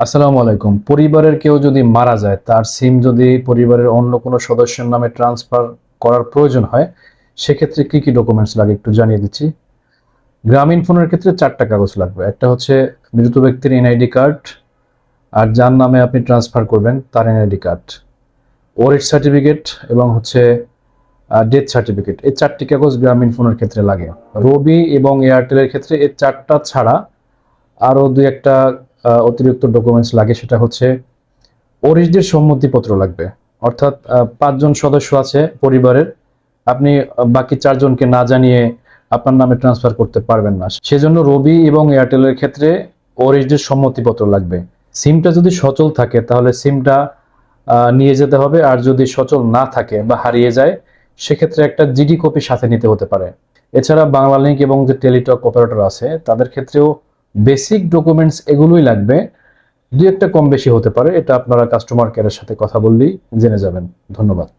আসসালামু আলাইকুম। পরিবারের কেউ যদি মারা যায়, তার সিম যদি পরিবারের অন্য কোনো সদস্যের নামে ট্রান্সফার করার প্রয়োজন হয়, সেক্ষেত্রে কি কি ডকুমেন্টস লাগে একটু জানিয়ে দিচ্ছি। গ্রামীণ ফোনের ক্ষেত্রে 4টা কাগজ লাগবে। একটা হচ্ছে মৃত ব্যক্তির এনআইডি কার্ড, আর যার নামে আপনি ট্রান্সফার করবেন তার এনআইডি কার্ড, ওয়ারিশ সার্টিফিকেট এবং হচ্ছে ডেথ সার্টিফিকেট। এই 4টি কাগজ গ্রামীণ ফোনের ক্ষেত্রে লাগে। রবি এবং এয়ারটেলের ক্ষেত্রে এই 4টা ছাড়া আরও দুই একটা অতিরিক্ত ডকুমেন্টস লাগে। সেটা হচ্ছে ওয়ারিশদের সম্মতিপত্র লাগবে। অর্থাৎ 5 জন সদস্য আছে পরিবারের, আপনি বাকি 4 জনকে না জানিয়ে আপনার নামে ট্রান্সফার করতে পারবেন না। সেজন্য রবি এবং এয়ারটেলের ক্ষেত্রে ওয়ারিশদের সম্মতিপত্র লাগবে। সিমটা যদি সচল থাকে তাহলে সিমটা নিয়ে যেতে হবে, আর যদি সচল না থাকে বা হারিয়ে যায় সেক্ষেত্রে একটা জিডি কপি সাথে নিতে হতে পারে। এছাড়া বাংলালিংক এবং যে টেলিটক অপারেটর আছে তাদের ক্ষেত্রেও বেসিক ডকুমেন্টস এগুলোই লাগবে। দুই একটা কম বেশি হতে পারে, এটা আপনারা কাস্টমার কেয়ারের সাথে কথা বললেই জেনে যাবেন। ধন্যবাদ।